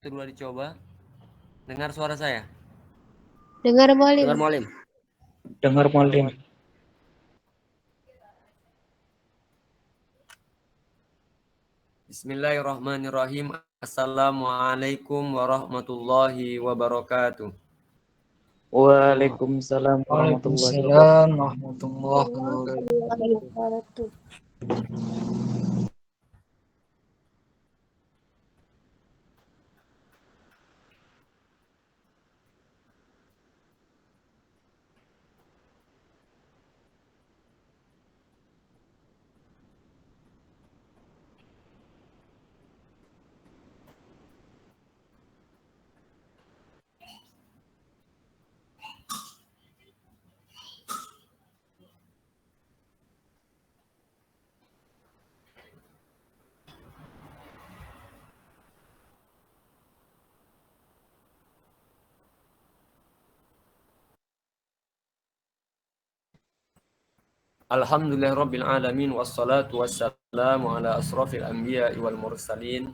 Dua dicoba. Dengar suara saya? Dengar Molim. Dengar Molim. Dengar Molim. Bismillahirrahmanirrahim. Assalamualaikum warahmatullahi wabarakatuh. Waalaikumsalam warahmatullahi Waalaikumsalam wabarakatuh. warahmatullahi wabarakatuh. Alhamdulillahirabbil alamin wassalatu wassalamu ala asrofil anbiya'i wal mursalin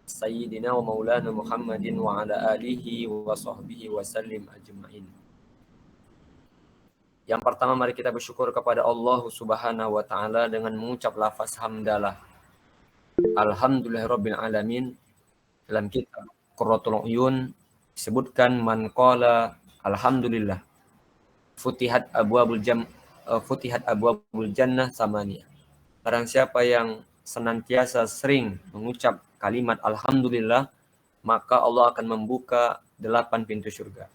sayyidina wa maulana Muhammadin wa ala alihi wa sahbihi wa sallim ajma'in. Yang pertama mari kita bersyukur kepada Allah Subhanahu wa taala dengan mengucap lafaz hamdalah. Alhamdulillahirabbil alamin. Dalam kitab Qurratul Uyun disebutkan man qala alhamdulillah futihat abwabul jannah samania. Barang siapa yang senantiasa sering mengucap kalimat alhamdulillah, maka Allah akan membuka 8 pintu surga.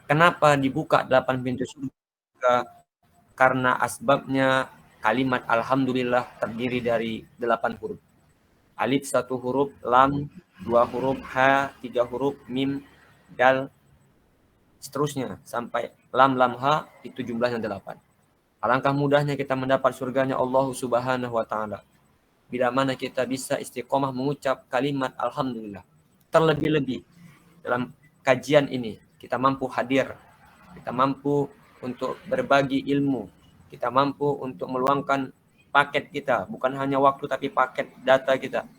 Kenapa dibuka 8 pintu surga? Karena asbabnya kalimat alhamdulillah terdiri dari 8 huruf. Alif 1 huruf, lam 2 huruf, ha 3 huruf, mim, dal, seterusnya sampai lam ha itu jumlahnya 8. Alangkah mudahnya kita mendapat surganya Allah Subhanahu wa taala bila mana kita bisa istiqomah mengucap kalimat alhamdulillah. Terlebih-lebih dalam kajian ini kita mampu hadir, kita mampu untuk berbagi ilmu, kita mampu untuk meluangkan paket kita, bukan hanya waktu tapi paket data kita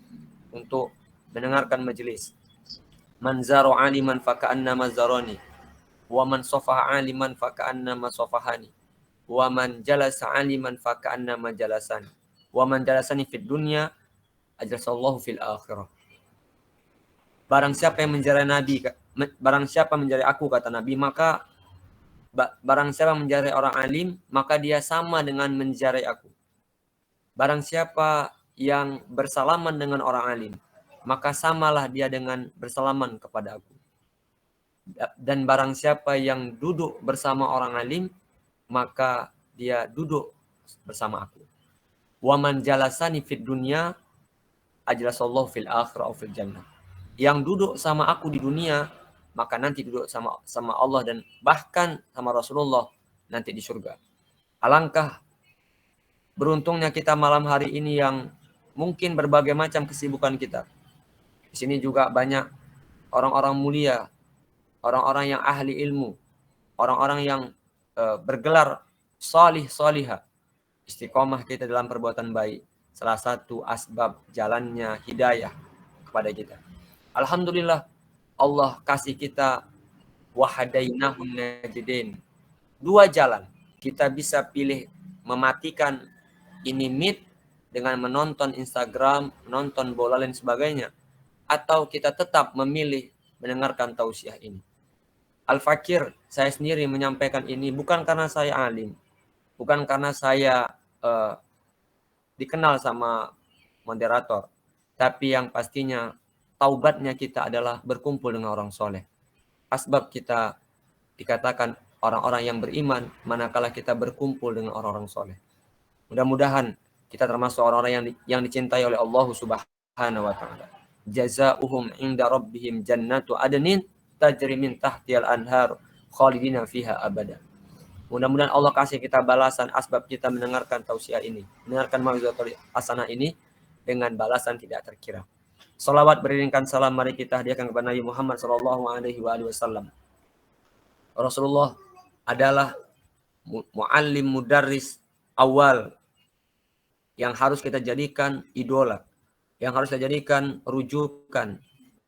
untuk mendengarkan majelis. Man zaro aliman faka'annama zaroni, wa man sofaha aliman faka'annama sofahani, wa man jalasa aliman faka'annama jalasani, wa man jalasani fid dunya ajlasallahu fil akhirah. Barang siapa yang menziarahi Nabi, barang siapa menziarahi aku, kata Nabi, maka barang siapa menziarahi orang alim, maka dia sama dengan menziarahi aku. Barang siapa yang bersalaman dengan orang alim, maka samalah dia dengan bersalaman kepada aku. Dan barang siapa yang duduk bersama orang alim, maka dia duduk bersama aku. Wa man jalasani fid dunya ajlasallahu fil akhirah aw fil jannah. Yang duduk sama aku di dunia, maka nanti duduk sama Allah dan bahkan sama Rasulullah nanti di surga. Alangkah beruntungnya kita malam hari ini yang mungkin berbagai macam kesibukan kita. Di sini juga banyak orang-orang mulia, orang-orang yang ahli ilmu, orang-orang yang bergelar salih salihah. Istiqomah kita dalam perbuatan baik, salah satu asbab jalannya hidayah kepada kita. Alhamdulillah Allah kasih kita wahadainahun najdain, 2 jalan. Kita bisa pilih mematikan ini meet dengan menonton Instagram, menonton bola dan sebagainya, atau kita tetap memilih mendengarkan tausiah ini. Al-Fakir, saya sendiri menyampaikan ini bukan karena saya alim, bukan karena saya dikenal sama moderator, tapi yang pastinya taubatnya kita adalah berkumpul dengan orang soleh. Asbab kita dikatakan orang-orang yang beriman manakala kita berkumpul dengan orang-orang soleh. Mudah-mudahan kita termasuk orang-orang yang dicintai oleh Allah Subhanahu wa taala. Jazaohum inda rabbihim jannatu adnin tajri min tahtihal anhar khalidina fiha abada. Mudah-mudahan Allah kasih kita balasan asbab kita mendengarkan tausiah ini, mendengarkan mau'izatul hasanah ini dengan balasan tidak terkira. Salawat beriringkan salam mari kita hadiahkan kepada Nabi Muhammad sallallahu alaihi wasallam. Rasulullah adalah muallim mudarris awal yang harus kita jadikan idola, yang harus kita jadikan rujukan,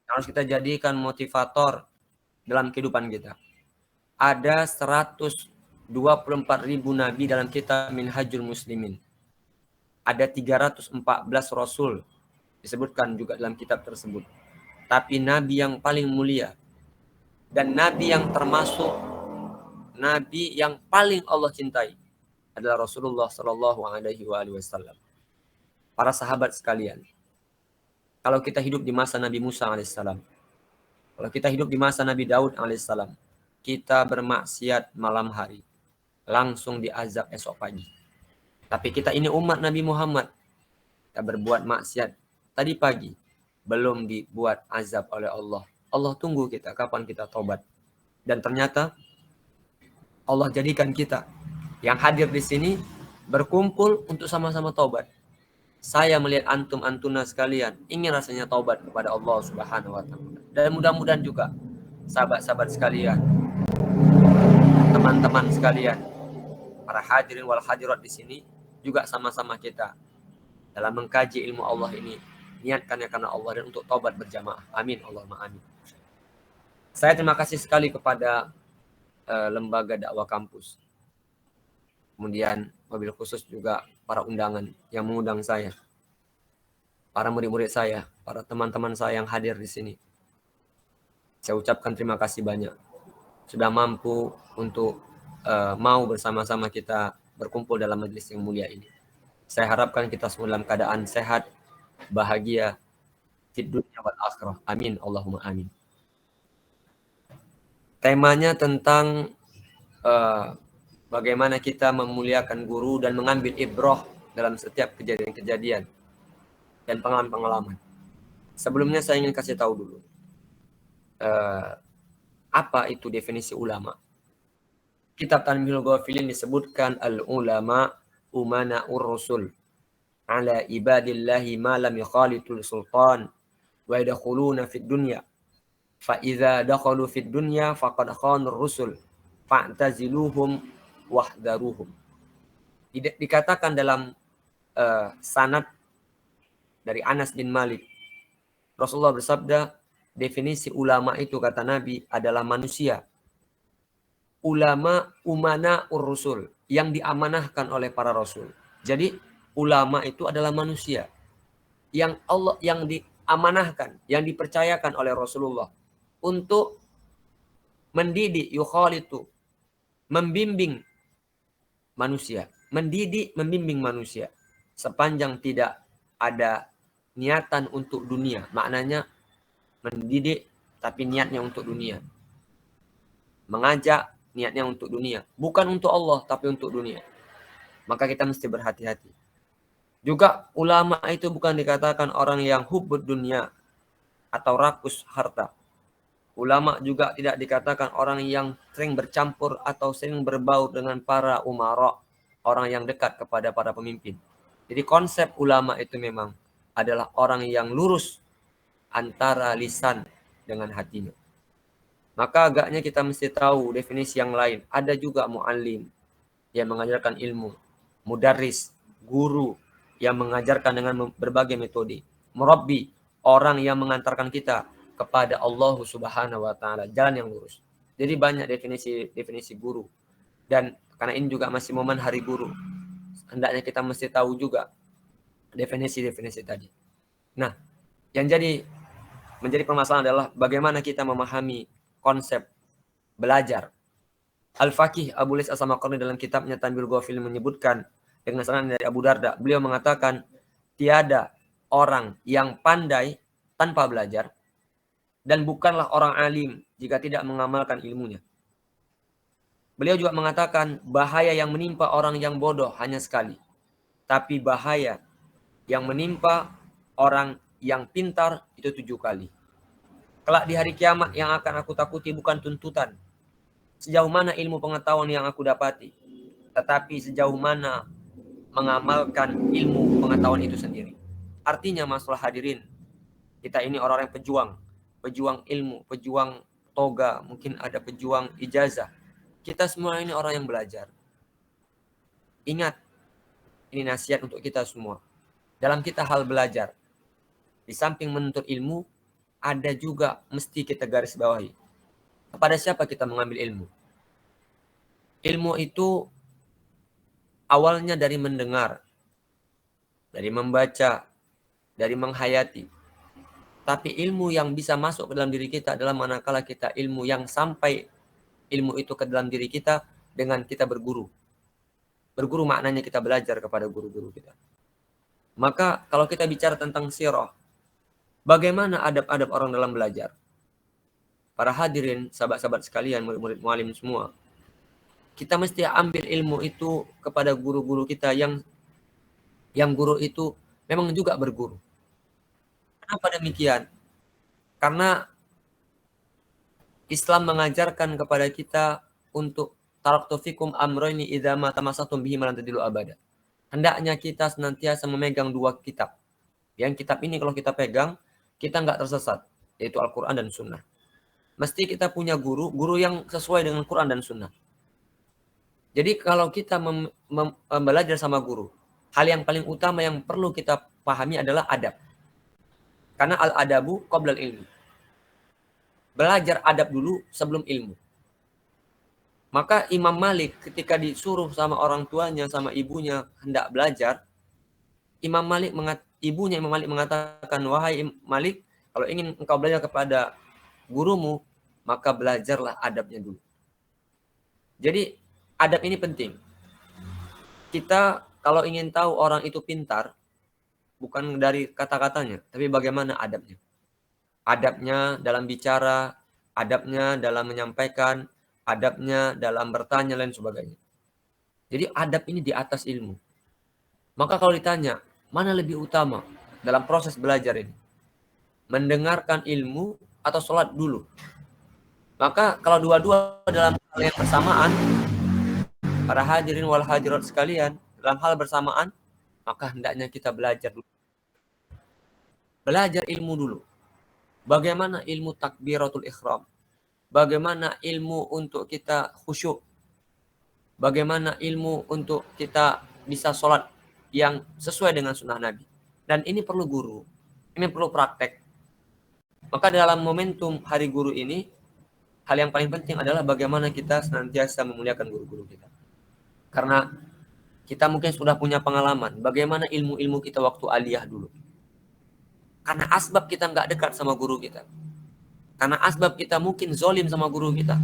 harus kita jadikan motivator dalam kehidupan kita. Ada 124.000 nabi dalam kitab Minhajul Muslimin. Ada 314 rasul disebutkan juga dalam kitab tersebut. Tapi nabi yang paling mulia dan nabi yang termasuk nabi yang paling Allah cintai adalah Rasulullah Shallallahu Alaihi Wasallam. Para sahabat sekalian, kalau kita hidup di masa Nabi Musa alaihissalam, kalau kita hidup di masa Nabi Daud alaihissalam, kita bermaksiat malam hari, langsung diazab esok pagi. Tapi kita ini umat Nabi Muhammad, kita berbuat maksiat tadi pagi, belum dibuat azab oleh Allah. Allah tunggu kita kapan kita tobat. Dan ternyata Allah jadikan kita yang hadir di sini berkumpul untuk sama-sama tobat. Saya melihat antum-antuna sekalian ingin rasanya taubat kepada Allah Subhanahu wa taala. Dan mudah-mudahan juga sahabat-sahabat sekalian, teman-teman sekalian, para hadirin wal hadirat di sini juga sama-sama kita dalam mengkaji ilmu Allah ini niatkannya karena Allah dan untuk taubat berjamaah. Amin Allahumma amin. Saya terima kasih sekali kepada lembaga dakwah kampus. Kemudian wabil khusus juga para undangan yang mengundang saya, para murid-murid saya, para teman-teman saya yang hadir di sini. Saya ucapkan terima kasih banyak sudah mampu untuk mau bersama-sama kita berkumpul dalam majelis yang mulia ini. Saya harapkan kita semua dalam keadaan sehat, bahagia, fid dunya wal akhirah. Amin Allahumma amin. Temanya tentang bagaimana kita memuliakan guru dan mengambil ibrah dalam setiap kejadian-kejadian dan pengalaman-pengalaman. Sebelumnya saya ingin kasih tahu dulu apa itu definisi ulama. Kitab Tanbihul Ghafilin disebutkan al-ulama umana'ur rusul ala ibadillahi ma lam yukhalitul sultan wa yadkhuluna fid dunya fa idza dakhalu fid dunya faqad khanur rusul fa'taziluhum wahdaruhum. Dikatakan dalam sanad dari Anas bin Malik, Rasulullah bersabda, definisi ulama itu kata Nabi adalah manusia. Ulama umana ur-rusul, yang diamanahkan oleh para rasul. Jadi ulama itu adalah manusia yang Allah yang diamanahkan, yang dipercayakan oleh Rasulullah untuk mendidik, yukhalitu, membimbing manusia, mendidik, membimbing manusia sepanjang tidak ada niatan untuk dunia. Maknanya mendidik tapi niatnya untuk dunia. Mengajak niatnya untuk dunia, bukan untuk Allah tapi untuk dunia. Maka kita mesti berhati-hati. Juga ulama itu bukan dikatakan orang yang hubbud dunia atau rakus harta. Ulama juga tidak dikatakan orang yang sering bercampur atau sering berbaur dengan para umara, orang yang dekat kepada para pemimpin. Jadi konsep ulama itu memang adalah orang yang lurus antara lisan dengan hatinya. Maka agaknya kita mesti tahu definisi yang lain. Ada juga muallim yang mengajarkan ilmu, mudarris, guru yang mengajarkan dengan berbagai metode, murabbi, orang yang mengantarkan kita kepada Allah Subhanahu wa taala, jalan yang lurus. Jadi banyak definisi guru. Dan karena ini juga masih momen hari guru, hendaknya kita mesti tahu juga definisi-definisi tadi. Nah, yang menjadi permasalahan adalah bagaimana kita memahami konsep belajar. Al-Faqih Abu Lis As-Samarqandi dalam kitabnya Tanbihul Ghafil menyebutkan dengan sanad dari Abu Darda, beliau mengatakan tiada orang yang pandai tanpa belajar dan bukanlah orang alim jika tidak mengamalkan ilmunya. Beliau juga mengatakan bahaya yang menimpa orang yang bodoh hanya sekali, tapi bahaya yang menimpa orang yang pintar itu 7 kali. Kelak di hari kiamat yang akan aku takuti bukan tuntutan sejauh mana ilmu pengetahuan yang aku dapati, tetapi sejauh mana mengamalkan ilmu pengetahuan itu sendiri. Artinya masalah hadirin, kita ini orang-orang yang pejuang ilmu, pejuang toga, mungkin ada pejuang ijazah. Kita semua ini orang yang belajar. Ingat, ini nasihat untuk kita semua. Dalam kita hal belajar, di samping menuntut ilmu, ada juga mesti kita garis bawahi. Kepada siapa kita mengambil ilmu? Ilmu itu awalnya dari mendengar, dari membaca, dari menghayati. Tapi ilmu yang bisa masuk ke dalam diri kita adalah manakala kita ilmu yang sampai ilmu itu ke dalam diri kita dengan kita berguru. Berguru maknanya kita belajar kepada guru-guru kita. Maka kalau kita bicara tentang sirah, bagaimana adab-adab orang dalam belajar? Para hadirin, sahabat-sahabat sekalian, murid-murid mualim semua, kita mesti ambil ilmu itu kepada guru-guru kita yang guru itu memang juga berguru. Kenapa demikian? Karena Islam mengajarkan kepada kita untuk taraktu fikum amroini idza ma tamassatum bihi lan tadilu abada. Hendaknya kita senantiasa memegang dua kitab. Yang kitab ini kalau kita pegang, kita enggak tersesat, yaitu Al-Qur'an dan Sunnah. Mesti kita punya guru yang sesuai dengan Quran dan Sunnah. Jadi kalau kita belajar sama guru, hal yang paling utama yang perlu kita pahami adalah adab. Karena al-adabu qoblal ilmi. Belajar adab dulu sebelum ilmu. Maka Imam Malik ketika disuruh sama orang tuanya, sama ibunya hendak belajar, ibunya Imam Malik mengatakan, wahai Malik, kalau ingin engkau belajar kepada gurumu, maka belajarlah adabnya dulu. Jadi adab ini penting. Kita kalau ingin tahu orang itu pintar, bukan dari kata-katanya, tapi bagaimana adabnya. Adabnya dalam bicara, adabnya dalam menyampaikan, adabnya dalam bertanya, lain sebagainya. Jadi adab ini di atas ilmu. Maka kalau ditanya, mana lebih utama dalam proses belajar ini? Mendengarkan ilmu atau sholat dulu? Maka kalau dua-dua dalam hal yang bersamaan, para hadirin wal hadirat sekalian, dalam hal bersamaan, maka hendaknya kita belajar dulu. Belajar ilmu dulu. Bagaimana ilmu takbiratul ihram? Bagaimana ilmu untuk kita khusyuk? Bagaimana ilmu untuk kita bisa sholat yang sesuai dengan sunnah Nabi? Dan ini perlu guru. Ini perlu praktek. Maka dalam momentum hari guru ini, hal yang paling penting adalah bagaimana kita senantiasa memuliakan guru-guru kita. Karena kita mungkin sudah punya pengalaman. Bagaimana ilmu-ilmu kita waktu aliyah dulu. Karena asbab kita nggak dekat sama guru kita. Karena asbab kita mungkin zolim sama guru kita.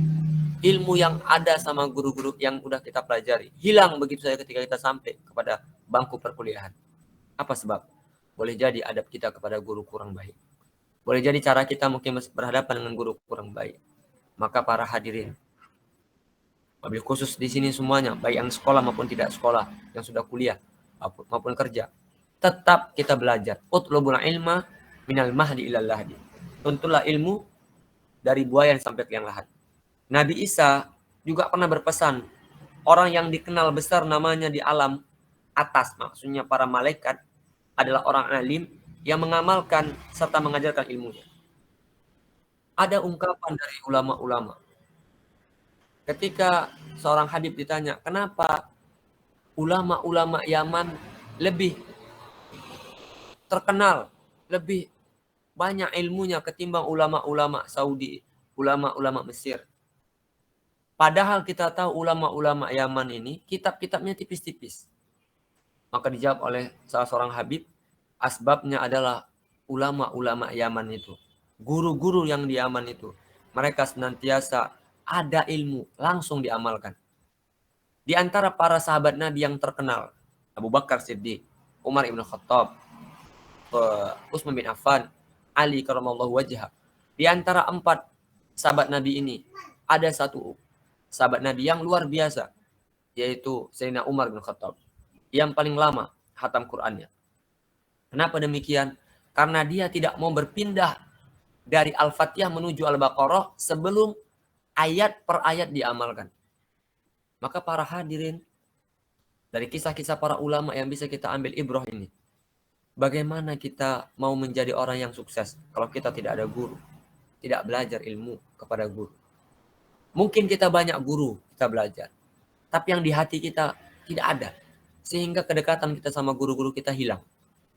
Ilmu yang ada sama guru-guru yang udah kita pelajari hilang begitu saja ketika kita sampai kepada bangku perkuliahan. Apa sebab? Boleh jadi adab kita kepada guru kurang baik. Boleh jadi cara kita mungkin berhadapan dengan guru kurang baik. Maka para hadirin, wabil khusus di sini semuanya, baik yang sekolah maupun tidak sekolah, yang sudah kuliah maupun kerja, tetap kita belajar. Utlubul ilma minal mahdi ilal lahdi. Tuntulah ilmu dari buaya sampai ke yang lahat. Nabi Isa juga pernah berpesan, orang yang dikenal besar namanya di alam atas, maksudnya para malaikat, adalah orang alim yang mengamalkan serta mengajarkan ilmunya. Ada ungkapan dari ulama-ulama. Ketika seorang Habib ditanya, kenapa ulama-ulama Yaman lebih terkenal, lebih banyak ilmunya ketimbang ulama-ulama Saudi, ulama-ulama Mesir. Padahal kita tahu ulama-ulama Yaman ini kitab-kitabnya tipis-tipis. Maka dijawab oleh salah seorang Habib, asbabnya adalah ulama-ulama Yaman itu. Guru-guru yang di Yaman itu. Mereka senantiasa ada ilmu, langsung diamalkan. Di antara para sahabat Nabi yang terkenal, Abu Bakar Siddiq, Umar ibn Khattab, Utsman bin Affan, Ali karramallahu wajhah. Di antara 4 sahabat Nabi ini, ada satu sahabat Nabi yang luar biasa, yaitu Sayyidina Umar bin Khattab, yang paling lama khatam Qur'annya. Kenapa demikian? Karena dia tidak mau berpindah dari Al-Fatihah menuju Al-Baqarah sebelum ayat per ayat diamalkan. Maka para hadirin, dari kisah-kisah para ulama yang bisa kita ambil ibrah ini, bagaimana kita mau menjadi orang yang sukses kalau kita tidak ada guru, tidak belajar ilmu kepada guru. Mungkin kita banyak guru, kita belajar, tapi yang di hati kita tidak ada, sehingga kedekatan kita sama guru-guru kita hilang.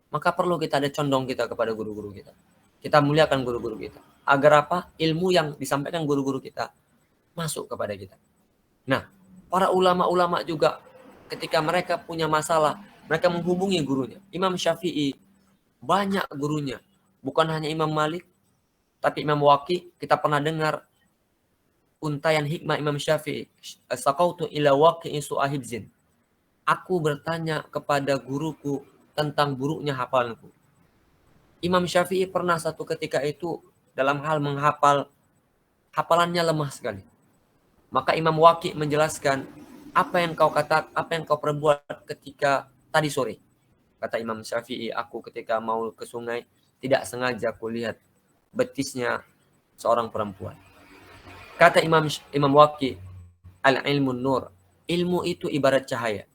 Maka perlu kita ada condong kita kepada guru-guru kita. Kita muliakan guru-guru kita. Agar apa? Ilmu yang disampaikan guru-guru kita masuk kepada kita. Nah, para ulama-ulama juga ketika mereka punya masalah, mereka menghubungi gurunya. Imam Syafi'i banyak gurunya. Bukan hanya Imam Malik, tapi Imam Waqi. Kita pernah dengar untayan hikmah Imam Syafi'i. Saqautu ila waqi'in su'ahibzin. Aku bertanya kepada guruku tentang buruknya hafalanku. Imam Syafi'i pernah satu ketika itu dalam hal menghafal, hafalannya lemah sekali. Maka Imam Waqi menjelaskan, apa yang kau perbuat ketika tadi sore? Kata Imam Syafi'i, aku ketika mau ke sungai tidak sengaja kulihat betisnya seorang perempuan. Kata Imam Waqi, al-ilmu nur. Ilmu itu ibarat cahaya.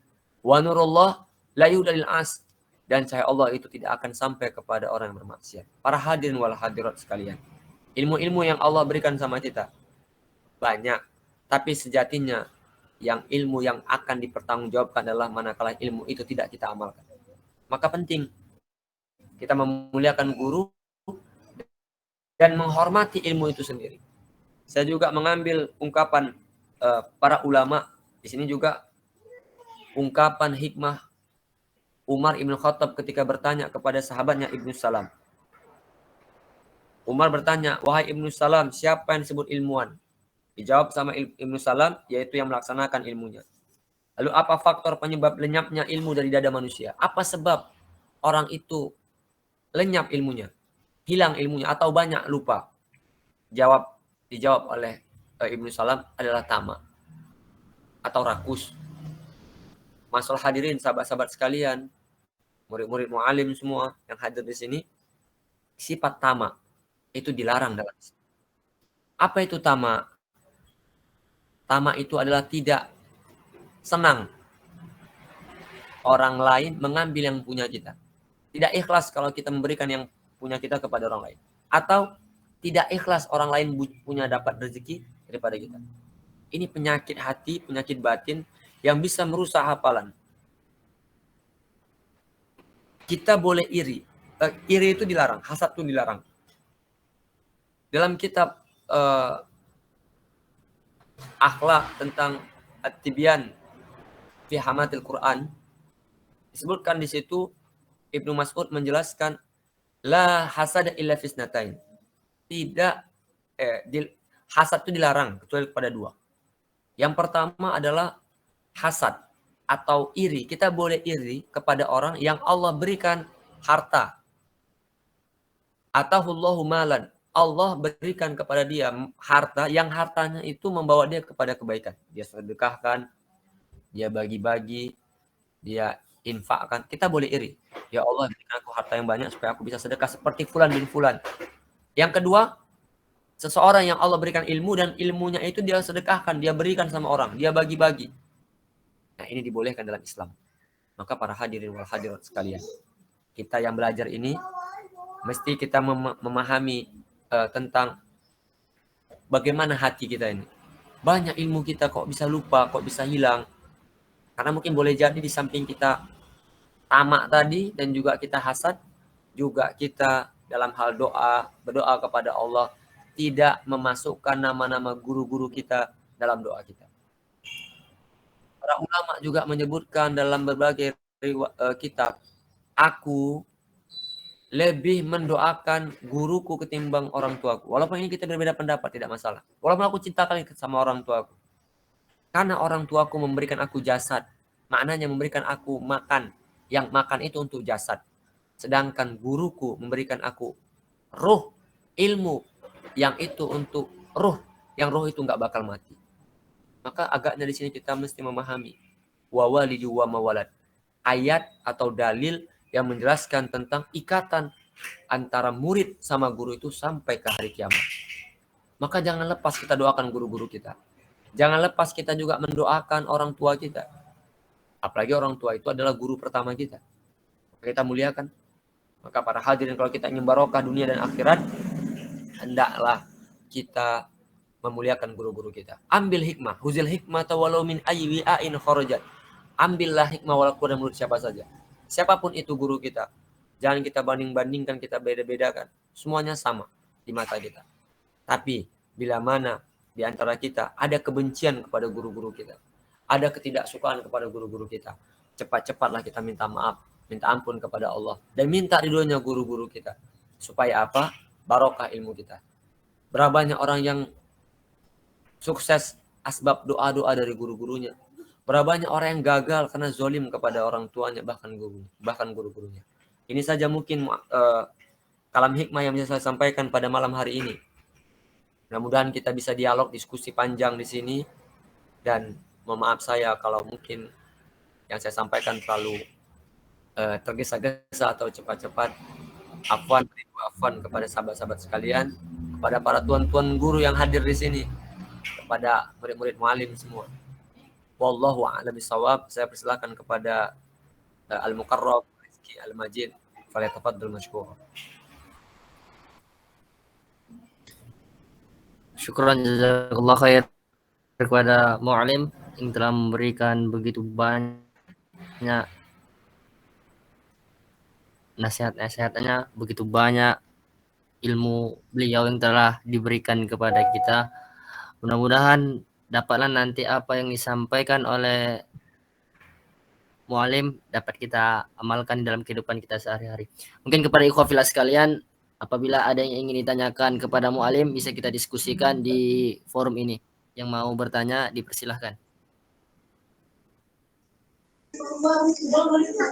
Wa nurullah la yudalil as. Dan cahaya Allah itu tidak akan sampai kepada orang yang bermaksiat. Para hadirin wal hadirat sekalian. Ilmu-ilmu yang Allah berikan sama kita banyak. Tapi sejatinya yang ilmu yang akan dipertanggungjawabkan adalah manakala ilmu itu tidak kita amalkan. Maka penting kita memuliakan guru dan menghormati ilmu itu sendiri. Saya juga mengambil ungkapan para ulama. Di sini juga ungkapan hikmah Umar Ibn Khattab ketika bertanya kepada sahabatnya Ibnu Salam. Umar bertanya, wahai Ibnu Salam, siapa yang disebut ilmuwan? Dijawab sama Ibnu Salam, yaitu yang melaksanakan ilmunya. Lalu apa faktor penyebab lenyapnya ilmu dari dada manusia? Apa sebab orang itu lenyap ilmunya, hilang ilmunya, atau banyak lupa? Dijawab oleh Ibnu Salam adalah tamak atau rakus. Masalah hadirin, sahabat-sahabat sekalian, murid-murid mu'alim semua yang hadir di sini, sifat tamak itu dilarang dalam Islam. Apa itu tamak? Tamak itu adalah tidak senang orang lain mengambil yang punya kita. Tidak ikhlas kalau kita memberikan yang punya kita kepada orang lain. Atau tidak ikhlas orang lain punya dapat rezeki daripada kita. Ini penyakit hati, penyakit batin yang bisa merusak hafalan. Kita boleh iri. Iri itu dilarang, hasad itu dilarang. Dalam kitab akhlak tentang At-Tibyan fi Hamatil Quran disebutkan di situ Ibnu Mas'ud menjelaskan la hasada illa fisnatain. Tidak hasad itu dilarang kecuali kepada dua. Yang pertama adalah hasad atau iri. Kita boleh iri kepada orang yang Allah berikan harta. Atahullahu malan. Allah berikan kepada dia harta yang hartanya itu membawa dia kepada kebaikan. Dia sedekahkan, dia bagi-bagi, dia infakkan. Kita boleh iri. Ya Allah, berikan aku harta yang banyak supaya aku bisa sedekah seperti fulan bin fulan. Yang kedua, seseorang yang Allah berikan ilmu dan ilmunya itu dia sedekahkan, dia berikan sama orang, dia bagi-bagi. Nah, ini dibolehkan dalam Islam. Maka para hadirin wal hadirat sekalian, kita yang belajar ini mesti kita memahami tentang bagaimana hati kita ini. Banyak ilmu kita kok bisa lupa, kok bisa hilang. Karena mungkin boleh jadi di samping kita tamak tadi dan juga kita hasad, juga kita dalam hal doa, berdoa kepada Allah tidak memasukkan nama-nama guru-guru kita dalam doa kita. Para ulama juga menyebutkan dalam berbagai kitab, aku lebih mendoakan guruku ketimbang orang tuaku. Walaupun ini kita berbeda pendapat, tidak masalah. Walaupun aku cinta kali sama orang tuaku. Karena orang tuaku memberikan aku jasad. Maknanya memberikan aku makan. Yang makan itu untuk jasad. Sedangkan guruku memberikan aku ruh, ilmu. Yang itu untuk ruh. Yang ruh itu nggak bakal mati. Maka agaknya di sini kita mesti memahami wa walidu wa mawalad. Ayat atau dalil yang menjelaskan tentang ikatan antara murid sama guru itu sampai ke hari kiamat. Maka jangan lepas kita doakan guru-guru kita. Jangan lepas kita juga mendoakan orang tua kita. Apalagi orang tua itu adalah guru pertama kita. Kita muliakan. Maka para hadirin, kalau kita ingin barokah dunia dan akhirat, hendaklah kita memuliakan guru-guru kita. Ambil hikmah. Huzil hikmah walau min ayyi wi'ain kharajat. Ambillah hikmah walaupun dari mulut siapa saja. Siapapun itu guru kita. Jangan kita banding-bandingkan, kita beda-bedakan. Semuanya sama di mata kita. Tapi bila mana di antara kita ada kebencian kepada guru-guru kita, ada ketidaksukaan kepada guru-guru kita, cepat-cepatlah kita minta maaf, minta ampun kepada Allah, dan minta ridhonya guru-guru kita. Supaya apa? Barokah ilmu kita. Berapa banyak orang yang sukses asbab doa-doa dari guru-gurunya. Berapa banyak orang yang gagal karena zolim kepada orang tuanya, bahkan guru-gurunya. Ini saja mungkin kalam hikmah yang bisa saya sampaikan pada malam hari ini. Mudah-mudahan kita bisa dialog, diskusi panjang di sini. Dan mohon maaf saya kalau mungkin yang saya sampaikan terlalu tergesa-gesa atau cepat-cepat. Afwan kepada sahabat-sahabat sekalian, kepada para tuan-tuan guru yang hadir di sini, kepada murid-murid mualim semua. Wallahu a'lam bishawab. Saya persilakan kepada Al-Mukarram Rizky Al-Majid. Falyatafaddal mashkur. Syukran jazakallah khair kepada mu'alim yang telah memberikan begitu banyak nasihat-nasihatnya, begitu banyak ilmu beliau yang telah diberikan kepada kita. Mudah-mudahan dapatlah nanti apa yang disampaikan oleh mu'alim dapat kita amalkan dalam kehidupan kita sehari-hari. Mungkin kepada ikhwah fillah sekalian, apabila ada yang ingin ditanyakan kepada mu'alim, bisa kita diskusikan di forum ini. Yang mau bertanya, dipersilahkan.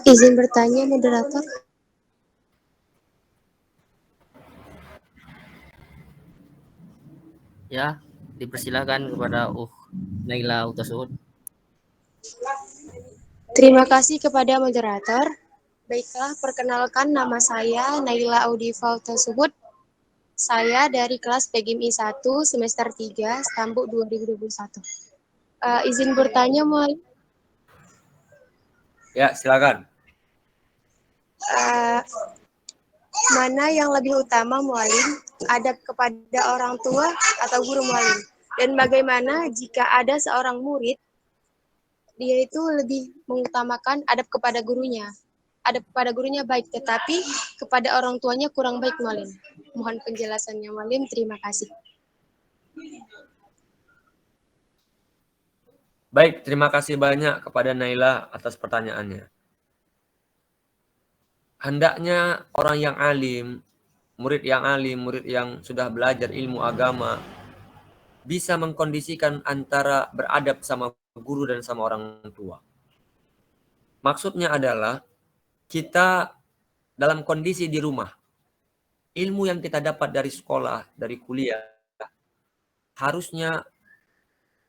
Izin bertanya, moderator. Ya, dipersilahkan kepada Naila Utasud. Terima kasih kepada moderator. Baiklah, perkenalkan nama saya Naila Audifa Utasud. Saya dari kelas PGMI 1 semester 3 Stambuk 2021. Izin bertanya, Mu'alim. Ya, silakan. Mana yang lebih utama, Mu'alim? Adab kepada orang tua atau guru, Mu'alim? Dan bagaimana jika ada seorang murid, dia itu lebih mengutamakan adab kepada gurunya. Adab kepada gurunya baik, tetapi kepada orang tuanya kurang baik, Mu'alim. Mohon penjelasannya, Mu'alim. Terima kasih. Baik, terima kasih banyak kepada Naila atas pertanyaannya. Hendaknya orang yang alim, murid yang sudah belajar ilmu agama, bisa mengkondisikan antara beradab sama guru dan sama orang tua. Maksudnya adalah kita dalam kondisi di rumah, ilmu yang kita dapat dari sekolah, dari kuliah, harusnya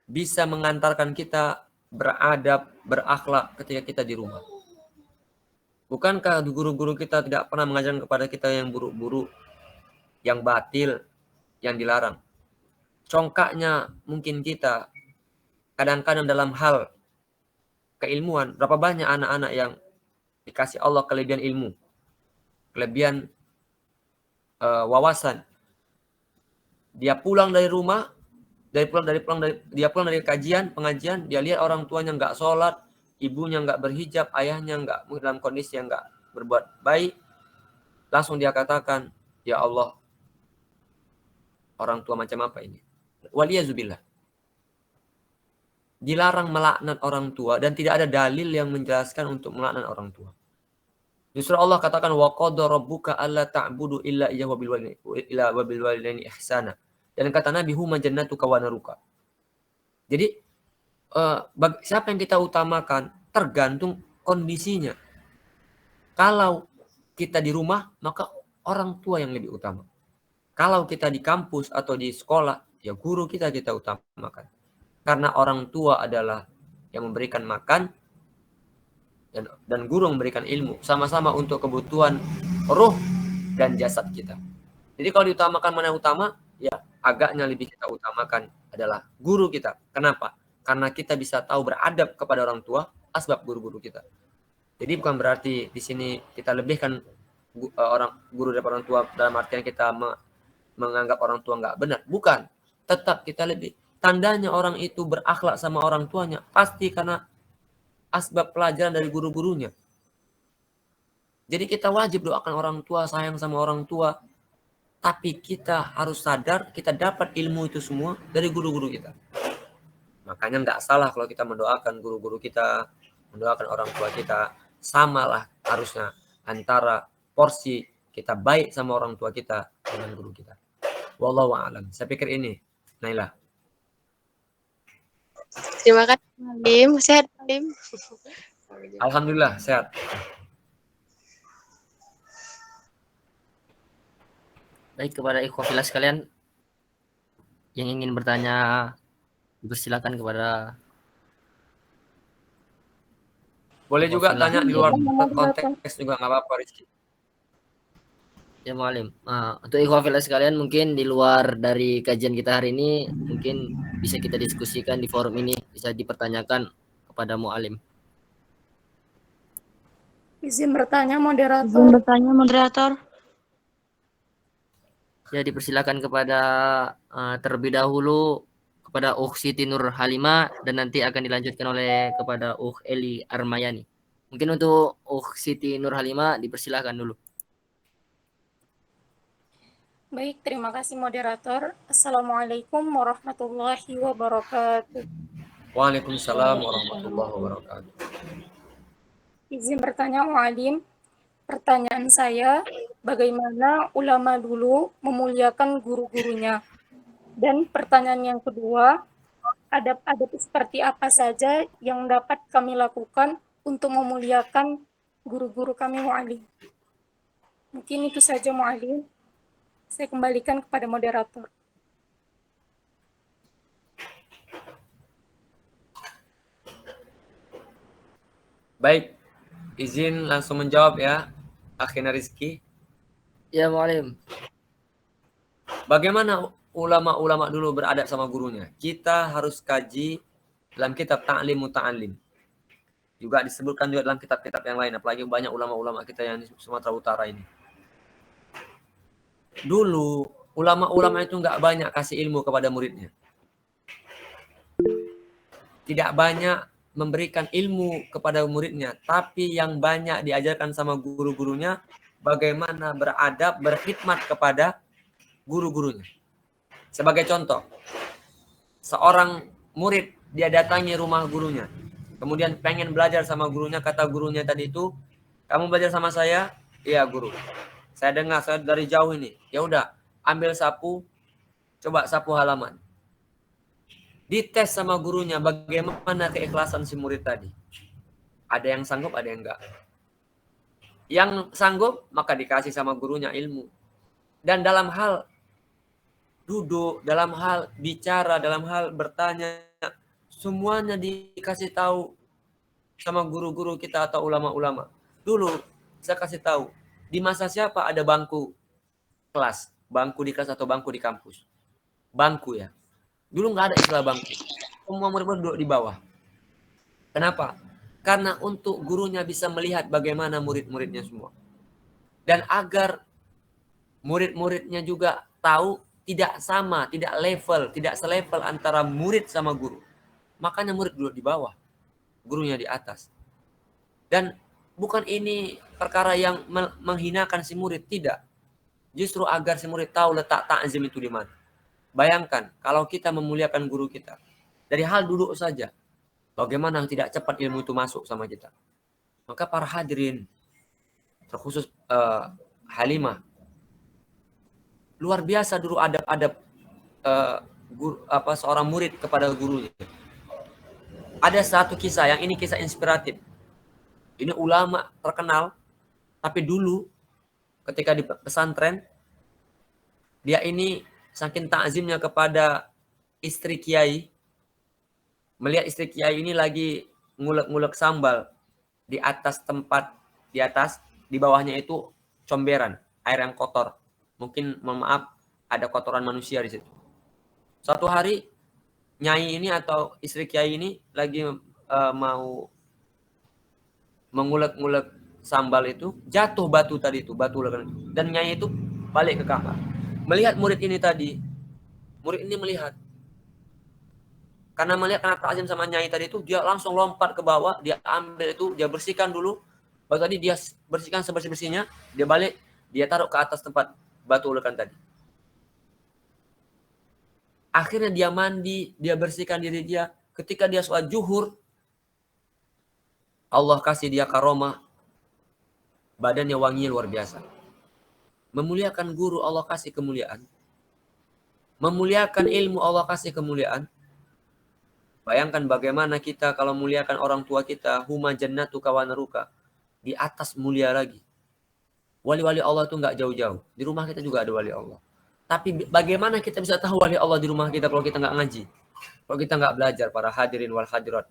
bisa mengantarkan kita beradab, berakhlak ketika kita di rumah. Bukankah guru-guru kita tidak pernah mengajarkan kepada kita yang buruk-buruk, yang batil, yang dilarang? Congkaknya mungkin kita kadang-kadang dalam hal keilmuan, berapa banyak anak-anak yang dikasih Allah kelebihan ilmu, kelebihan wawasan. Dia pulang dari rumah, dia pulang dari pengajian, dia lihat orang tuanya nggak sholat, ibunya nggak berhijab, ayahnya nggak dalam kondisi yang nggak berbuat baik, langsung dia katakan, ya Allah, orang tua macam apa ini? Waliyazubillah. Dilarang melaknat orang tua dan tidak ada dalil yang menjelaskan untuk melaknat orang tua. Justru Allah katakan wa qada rabbuka alla ta'budu illa iyyahu wa bil walidaini ihsana. Dan kata Nabi huma jannatuka wa naruka. Jadi siapa yang kita utamakan tergantung kondisinya. Kalau kita di rumah maka orang tua yang lebih utama. Kalau kita di kampus atau di sekolah, ya guru kita utamakan. Karena orang tua adalah yang memberikan makan dan guru memberikan ilmu. Sama-sama untuk kebutuhan ruh dan jasad kita. Jadi kalau diutamakan mana yang utama, ya agaknya lebih kita utamakan adalah guru kita. Kenapa? Karena kita bisa tahu beradab kepada orang tua, asbab guru-guru kita. Jadi bukan berarti di sini kita lebihkan orang guru daripada orang tua dalam artian kita menganggap orang tua nggak benar. Bukan. Tetap kita lebih. Tandanya orang itu berakhlak sama orang tuanya pasti karena asbab pelajaran dari guru-gurunya. Jadi kita wajib doakan orang tua, sayang sama orang tua. Tapi kita harus sadar kita dapat ilmu itu semua dari guru-guru kita. Makanya nggak salah kalau kita mendoakan guru-guru kita, mendoakan orang tua kita. Samalah harusnya antara porsi kita baik sama orang tua kita dengan guru kita. Wallahu a'lam. Saya pikir ini, Naila. Terima kasih, Alim. Sehat, Alim. Alhamdulillah, sehat. Baik, kepada ikhwafillah sekalian yang ingin bertanya, dipersilakan kepada. Boleh juga tanya di luar konteks juga, nggak apa-apa, Rizky. Ya, Mu'alim. Untuk ikhwafillah sekalian, mungkin di luar dari kajian kita hari ini, mungkin bisa kita diskusikan di forum ini, bisa dipertanyakan kepada Mu'alim. Izin bertanya moderator. Ya, dipersilakan kepada terlebih dahulu kepada Siti Nur Halimah, dan nanti akan dilanjutkan oleh kepada Eli Armayani. Mungkin untuk Siti Nur Halimah dipersilakan dulu. Baik, terima kasih moderator. Assalamualaikum warahmatullahi wabarakatuh. Waalaikumsalam warahmatullahi wabarakatuh. Izin bertanya, Mu'alim. Pertanyaan saya, bagaimana ulama dulu memuliakan guru-gurunya? Dan pertanyaan yang kedua, adab-adab seperti apa saja yang dapat kami lakukan untuk memuliakan guru-guru kami, Mu'alim? Mungkin itu saja, Mu'alim. Saya kembalikan kepada moderator. Baik, izin langsung menjawab ya, Akhina Rizky. Ya, Mu'alim. Bagaimana ulama-ulama dulu beradab sama gurunya? Kita harus kaji dalam kitab Ta'lim Muta'allim. Juga disebutkan juga dalam kitab-kitab yang lain, apalagi banyak ulama-ulama kita yang di Sumatera Utara ini. Dulu ulama-ulama itu nggak banyak kasih ilmu kepada muridnya. Tidak banyak memberikan ilmu kepada muridnya, tapi yang banyak diajarkan sama guru-gurunya bagaimana beradab, berkhidmat kepada guru-gurunya. Sebagai contoh, seorang murid dia datangi rumah gurunya, kemudian pengen belajar sama gurunya, kata gurunya tadi itu, kamu belajar sama saya? Iya guru. Saya dengar saya dari jauh ini. Ya udah, ambil sapu, coba sapu halaman. Dites sama gurunya bagaimana keikhlasan si murid tadi. Ada yang sanggup, ada yang enggak. Yang sanggup maka dikasih sama gurunya ilmu. Dan dalam hal duduk, dalam hal bicara, dalam hal bertanya, semuanya dikasih tahu sama guru-guru kita atau ulama-ulama. Dulu saya kasih tahu, di masa siapa ada bangku kelas, bangku di kelas atau bangku di kampus. Bangku ya. Dulu nggak ada istilah bangku. Semua murid-murid duduk di bawah. Kenapa? Karena untuk gurunya bisa melihat bagaimana murid-muridnya semua. Dan agar murid-muridnya juga tahu tidak sama, tidak level, tidak selevel antara murid sama guru. Makanya murid duduk di bawah, gurunya di atas. Dan bukan ini perkara yang menghinakan si murid, tidak. Justru agar si murid tahu letak ta'zim itu di mana. Bayangkan kalau kita memuliakan guru kita, dari hal duduk saja, bagaimana tidak cepat ilmu itu masuk sama kita. Maka para hadirin, terkhusus Halimah, luar biasa dulu adab-adab seorang murid kepada gurunya. Ada satu kisah, yang ini kisah inspiratif. Ini ulama terkenal, tapi dulu ketika di pesantren, dia ini saking ta'zimnya kepada istri kiai, melihat istri kiai ini lagi ngulek-ngulek sambal di atas tempat, di atas, di bawahnya itu comberan, air yang kotor. Mungkin, mohon maaf, ada kotoran manusia di situ. Suatu hari, nyai ini atau istri kiai ini lagi mau mengulek-ngulek sambal itu, jatuh batu tadi itu, batu dan nyai itu balik ke kamar. Melihat murid ini tadi, murid ini melihat. Karena ta'zim sama nyai tadi itu, dia langsung lompat ke bawah, dia ambil itu, dia bersihkan dulu, Baru tadi dia bersihkan sebersih-bersihnya, dia balik, dia taruh ke atas tempat batu ulekan tadi. Akhirnya dia mandi, dia bersihkan diri dia. Ketika dia sholat zuhur, Allah kasih dia karomah, badannya wangi luar biasa. Memuliakan guru, Allah kasih kemuliaan. Memuliakan ilmu, Allah kasih kemuliaan. Bayangkan bagaimana kita kalau muliakan orang tua kita, huma jannatuka wa naruka. Di atas mulia lagi. Wali-wali Allah itu nggak jauh-jauh. Di rumah kita juga ada wali Allah. Tapi bagaimana kita bisa tahu wali Allah di rumah kita kalau kita nggak ngaji? Kalau kita nggak belajar, para hadirin wal hadirat.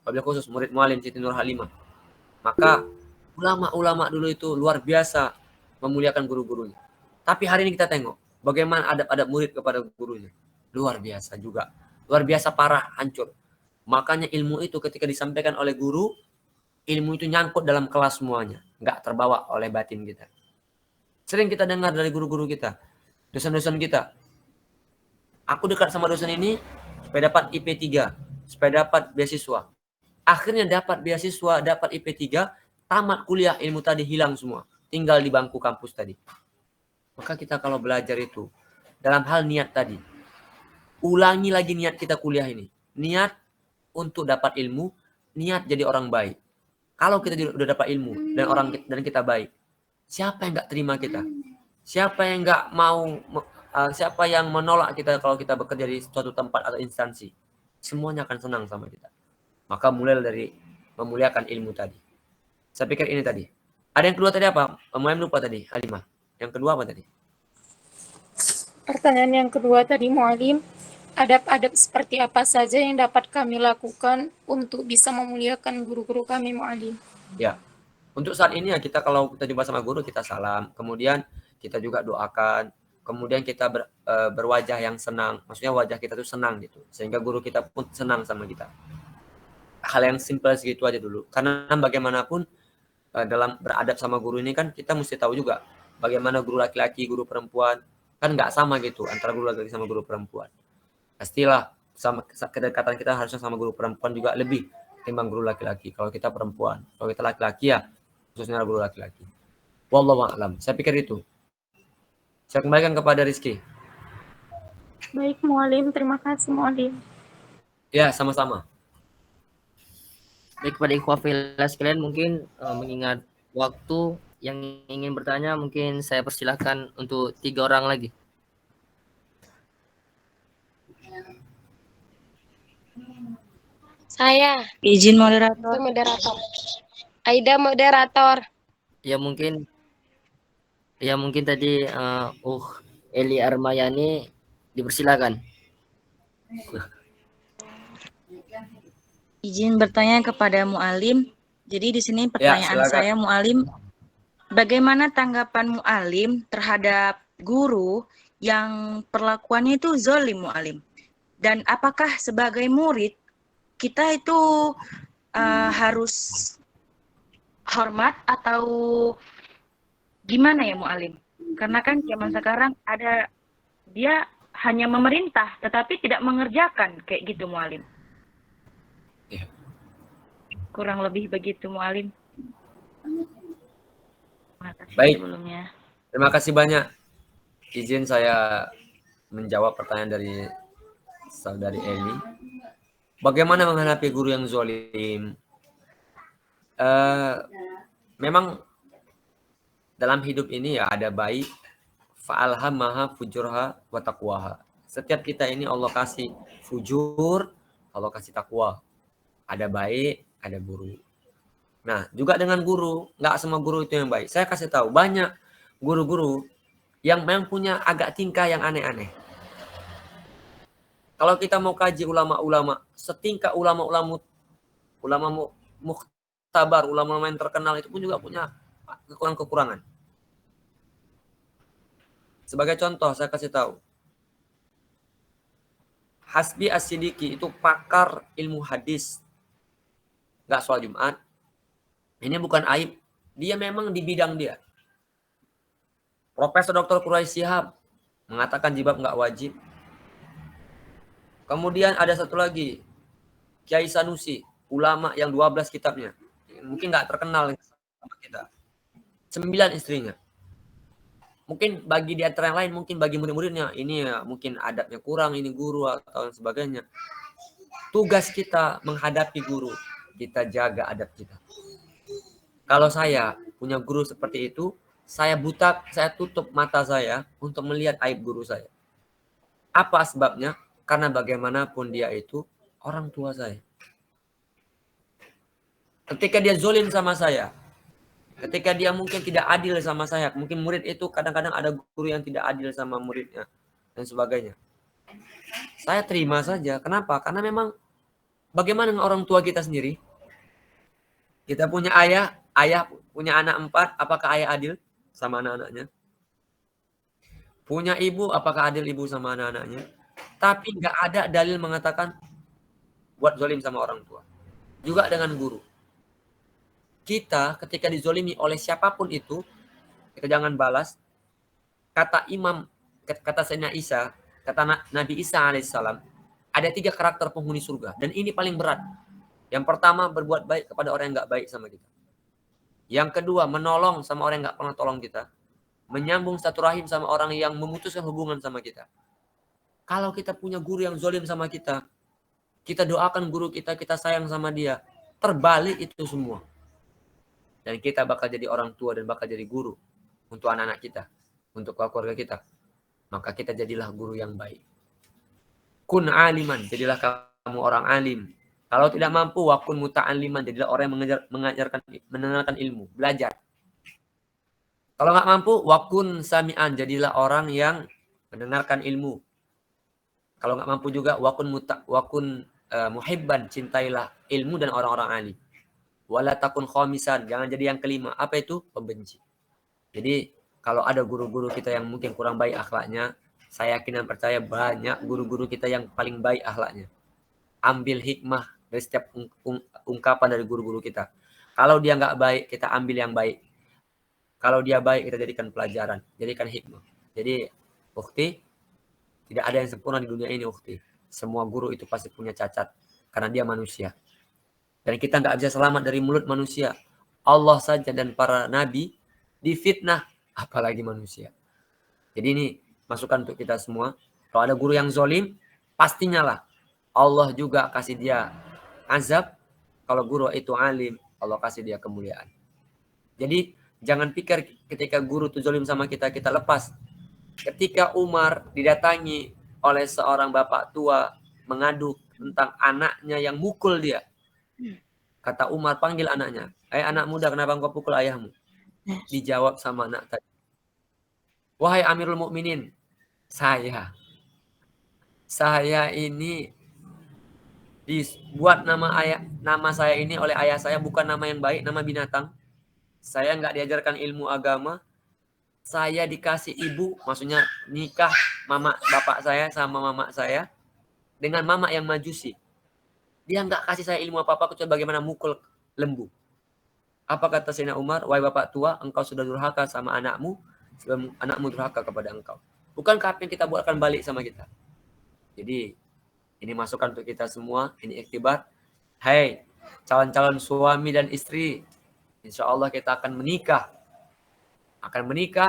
Wabil khusus murid mualim Siti Nur Halimah. Maka ulama-ulama dulu itu luar biasa memuliakan guru-gurunya. Tapi hari ini kita tengok bagaimana adab-adab murid kepada gurunya. Luar biasa juga. Luar biasa parah, hancur. Makanya ilmu itu ketika disampaikan oleh guru, ilmu itu nyangkut dalam kelas semuanya. Nggak terbawa oleh batin kita. Sering kita dengar dari guru-guru kita, dosen-dosen kita. Aku dekat sama dosen ini supaya dapat IP 3, supaya dapat beasiswa. Akhirnya dapat beasiswa, dapat IP 3, tamat kuliah, ilmu tadi hilang semua. Tinggal di bangku kampus tadi. Maka kita kalau belajar itu, dalam hal niat tadi, ulangi lagi niat kita kuliah ini. Niat untuk dapat ilmu, niat jadi orang baik. Kalau kita udah dapat ilmu dan kita baik, siapa yang nggak terima kita? Siapa yang nggak mau? Siapa yang menolak kita kalau kita bekerja di suatu tempat atau instansi? Semuanya akan senang sama kita. Maka mulai dari memuliakan ilmu tadi. Saya pikir ini tadi. Ada yang kedua tadi apa? Mulai lupa tadi, Halimah. Yang kedua apa tadi? Pertanyaan yang kedua tadi, Mu'alim, adab-adab seperti apa saja yang dapat kami lakukan untuk bisa memuliakan guru-guru kami, Mu'alim? Ya, untuk saat ini ya kita kalau kita jumpa sama guru kita salam, kemudian kita juga doakan, kemudian kita berwajah yang senang, maksudnya wajah kita tuh senang gitu, sehingga guru kita pun senang sama kita. Hal yang simpel segitu aja dulu, karena bagaimanapun dalam beradab sama guru ini kan kita mesti tahu juga bagaimana guru laki-laki, guru perempuan, kan nggak sama gitu antara guru laki-laki sama guru perempuan. Pastilah sama kedekatan kita harusnya sama guru perempuan juga lebih ketimbang guru laki-laki. Kalau kita perempuan, kalau kita laki-laki ya khususnya guru laki-laki. Wallahu a'lam. Saya pikir itu. Saya kembalikan kepada Rizky. Baik, Mu'alim. Terima kasih, Mu'alim. Ya, sama-sama. Baik, kepada ikhwafillah sekalian, mungkin mengingat waktu yang ingin bertanya, mungkin saya persilahkan untuk 3 orang lagi. Saya. Izin moderator. Moderator. Aida moderator. Ya mungkin tadi Eli Armayani dipersilakan. Izin bertanya kepada Mu'alim. Jadi di sini pertanyaan saya, Mu'alim, bagaimana tanggapan Mu'alim terhadap guru yang perlakuannya itu zolim, Mu'alim? Dan apakah sebagai murid kita itu harus hormat atau gimana ya, Mu'alim? Karena kan zaman sekarang ada dia hanya memerintah tetapi tidak mengerjakan kayak gitu, Mu'alim. Ya. Kurang lebih begitu, Mu'alim. Baik. Sebelumnya. Terima kasih banyak. Izin saya menjawab pertanyaan dari saudari Eli. Bagaimana menghadapi guru yang zalim? Memang dalam hidup ini ya ada baik, fa'alhamaha fujurha wa taqwaha. Setiap kita ini Allah kasih fujur, Allah kasih takwa. Ada baik, ada buruk. Nah, juga dengan guru, nggak semua guru itu yang baik. Saya kasih tahu, banyak guru-guru yang memang punya agak tingkah yang aneh-aneh. Kalau kita mau kaji ulama-ulama, setingkah ulama-ulama mukhtabar, ulama-ulama yang terkenal itu pun juga punya kekurangan-kekurangan. Sebagai contoh, saya kasih tahu. Hasbi As-Siddiqi itu pakar ilmu hadis. Nggak sholat Jumat. Ini bukan aib. Dia memang di bidang dia. Profesor Dr. Quraisy Shihab mengatakan jilbab nggak wajib. Kemudian ada satu lagi, Kiai Sanusi, ulama yang 12 kitabnya. Mungkin nggak terkenal sama kita. 9 istrinya. Mungkin bagi di antara yang lain, mungkin bagi murid-muridnya, ini ya mungkin adabnya kurang, ini guru atau sebagainya. Tugas kita menghadapi guru, kita jaga adab kita. Kalau saya punya guru seperti itu, saya buta, saya tutup mata saya untuk melihat aib guru saya. Apa sebabnya? Karena bagaimanapun dia itu orang tua saya. Ketika dia zolim sama saya, ketika dia mungkin tidak adil sama saya, mungkin murid itu kadang-kadang ada guru yang tidak adil sama muridnya, dan sebagainya. Saya terima saja. Kenapa? Karena memang bagaimana dengan orang tua kita sendiri? Kita punya ayah punya anak 4, apakah ayah adil sama anak-anaknya? Punya ibu, apakah adil ibu sama anak-anaknya? Tapi nggak ada dalil mengatakan buat zolim sama orang tua. Juga dengan guru. Kita ketika dizolimi oleh siapapun itu, kita jangan balas. Kata Sayyidina Isa, kata Nabi Isa alaihissalam, ada 3 karakter penghuni surga. Dan ini paling berat. Yang pertama, berbuat baik kepada orang yang nggak baik sama kita. Yang kedua, menolong sama orang yang nggak pernah tolong kita. Menyambung satu rahim sama orang yang memutuskan hubungan sama kita. Kalau kita punya guru yang zolim sama kita doakan guru kita, kita sayang sama dia. Terbalik itu semua. Dan kita bakal jadi orang tua dan bakal jadi guru untuk anak-anak kita, untuk keluarga kita. Maka kita jadilah guru yang baik. Kun aliman, jadilah kamu orang alim. Kalau tidak mampu, wakun muta'aliman, jadilah orang yang mendengarkan ilmu, belajar. Kalau nggak mampu, wakun sami'an, jadilah orang yang mendengarkan ilmu. Kalau nggak mampu juga, wakun muhibban, cintailah ilmu dan orang-orang alim. Wala takun khamisan, jangan jadi yang kelima. Apa itu? Pembenci. Jadi kalau ada guru-guru kita yang mungkin kurang baik akhlaknya, saya yakin dan percaya banyak guru-guru kita yang paling baik akhlaknya. Ambil hikmah dari setiap ungkapan dari guru-guru kita. Kalau dia nggak baik, kita ambil yang baik. Kalau dia baik, kita jadikan pelajaran, jadikan hikmah. Jadi, ukhti, tidak ada yang sempurna di dunia ini, ukhti. Semua guru itu pasti punya cacat, karena dia manusia. Dan kita nggak bisa selamat dari mulut manusia. Allah saja dan para nabi difitnah, apalagi manusia. Jadi ini masukan untuk kita semua. Kalau ada guru yang zolim, pastinya lah Allah juga kasih dia azab. Kalau guru itu alim, Allah kasih dia kemuliaan. Jadi jangan pikir ketika guru itu zolim sama kita, kita lepas. Ketika Umar didatangi oleh seorang bapak tua mengadu tentang anaknya yang mukul dia. Kata Umar, panggil anaknya. Anak muda, kenapa engkau pukul ayahmu? Dijawab sama anak tadi. Wahai Amirul Mukminin, saya ini dibuat nama saya ini oleh ayah saya bukan nama yang baik, nama binatang. Saya nggak diajarkan ilmu agama. Saya dikasih ibu, maksudnya nikah bapak saya sama mama saya dengan mama yang majusi. Dia nggak kasih saya ilmu apa-apa kecuali bagaimana mukul lembu. Apa kata Sayyidina Umar? Wahai bapak tua, engkau sudah durhaka sama anakmu sebelum anakmu durhaka kepada engkau. Bukankah apa yang kita buat akan balik sama kita? Jadi ini masukan untuk kita semua, ini iktibar. Hai calon-calon suami dan istri, insya Allah kita akan menikah.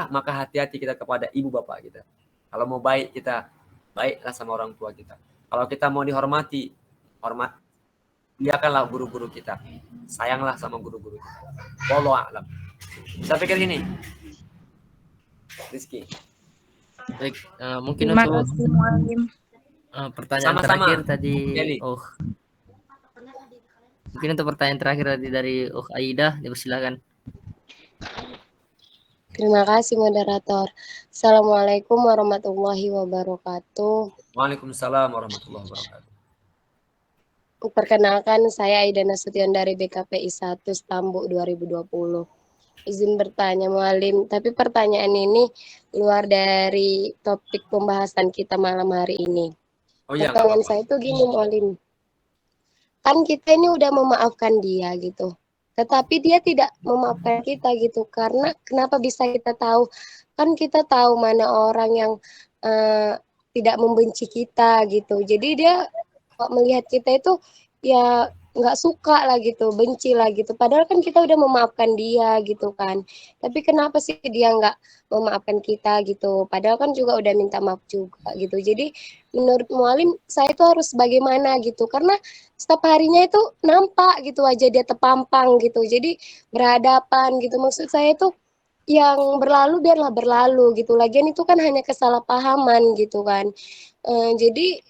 Maka hati-hati kita kepada ibu bapak kita. Kalau mau baik, kita baiklah sama orang tua kita. Kalau kita mau dihormati, lihatkanlah guru-guru kita. Sayanglah sama guru-guru kita. Wallahu a'lam. Saya pikir gini. Rizky. Baik, mungkin Terima untuk kasih, Mualim. pertanyaan Sama-sama. terakhir tadi. Eli. Mungkin untuk pertanyaan terakhir tadi dari Aida, dipersilakan. Terima kasih moderator. Assalamualaikum warahmatullahi wabarakatuh. Waalaikumsalam warahmatullahi wabarakatuh. Perkenalkan, saya Aida Nasution dari BKPI 1 Stambuk 2020. Izin bertanya, Mualim, tapi pertanyaan ini luar dari topik pembahasan kita malam hari ini. Oh iya, Pertanyaan saya itu gini, Mualim. Kan kita ini udah memaafkan dia gitu. Tetapi dia tidak memaafkan kita gitu. Karena kenapa bisa kita tahu? Kan kita tahu mana orang yang tidak membenci kita gitu. Jadi dia melihat kita itu ya nggak suka lah gitu, benci lah gitu. Padahal kan kita udah memaafkan dia gitu kan. Tapi kenapa sih dia nggak memaafkan kita gitu? Padahal kan juga udah minta maaf juga gitu. Jadi menurut mualim saya itu harus bagaimana gitu? Karena setiap harinya itu nampak gitu aja dia terpampang gitu. Jadi berhadapan gitu. Maksud saya itu yang berlalu biarlah berlalu gitu. Lagian itu kan hanya kesalahpahaman gitu kan. Jadi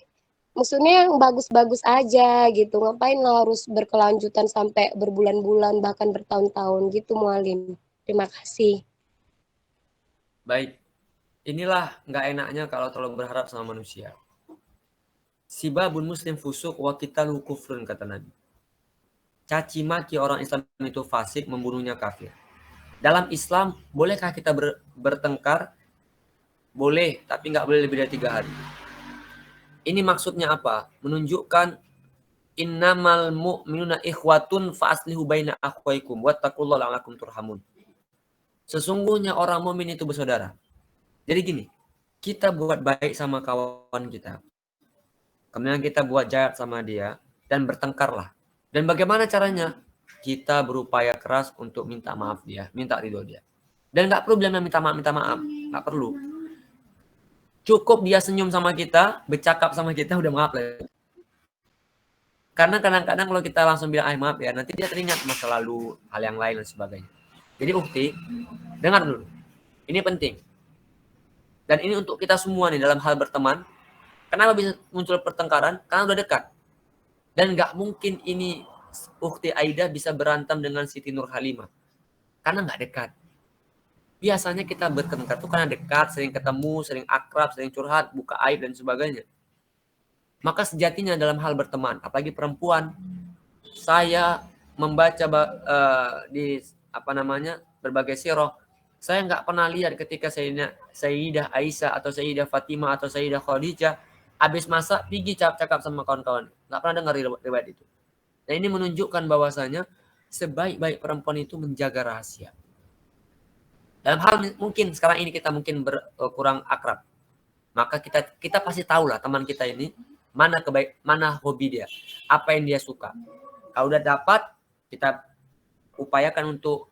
maksudnya yang bagus-bagus aja gitu. Ngapain lo harus berkelanjutan sampai berbulan-bulan bahkan bertahun-tahun gitu mualim. Terima kasih. Baik, inilah nggak enaknya kalau terlalu berharap sama manusia. Sibabun muslim fusuk wa qitaluhu kufrun, kata Nabi. Caci maki orang Islam itu fasik, membunuhnya kafir. Dalam Islam, bolehkah kita bertengkar? Boleh, tapi nggak boleh lebih dari 3 hari. Ini maksudnya apa? Menunjukkan innamal mu'minuna ikhwatun fa'aslihu baina akhwaikum wattaqullaha la'allakum turhamun. Sesungguhnya orang mukmin itu bersaudara. Jadi gini, kita buat baik sama kawan kita. Kemudian kita buat jahat sama dia dan bertengkarlah. Dan bagaimana caranya? Kita berupaya keras untuk minta maaf dia, minta ridho dia. Dan nggak perlu bilang minta maaf, nggak perlu. Cukup dia senyum sama kita, bercakap sama kita, udah maaf lah. Karena kadang-kadang kalau kita langsung bilang maaf ya, nanti dia teringat masa lalu, hal yang lain dan sebagainya. Jadi ukti, dengar dulu. Ini penting. Dan ini untuk kita semua nih dalam hal berteman. Kenapa bisa muncul pertengkaran? Karena udah dekat. Dan nggak mungkin ini ukti Aida bisa berantem dengan Siti Nur Halimah. Karena nggak dekat. Biasanya kita bertengkar itu karena dekat, sering ketemu, sering akrab, sering curhat, buka aib dan sebagainya. Maka sejatinya dalam hal berteman, apalagi perempuan, saya membaca di berbagai sirah, saya nggak pernah lihat ketika Sayyidah Aisyah atau Sayyidah Fatimah atau Sayyidah Khadijah habis masak pergi cakap sama kawan-kawan. Nggak pernah dengar riwayat itu. Nah, ini menunjukkan bahwasanya sebaik-baik perempuan itu menjaga rahasia. Dalam hal mungkin sekarang ini kita mungkin kurang akrab, maka kita pasti tahu lah teman kita ini mana hobi dia, apa yang dia suka. Kalau udah dapat, kita upayakan untuk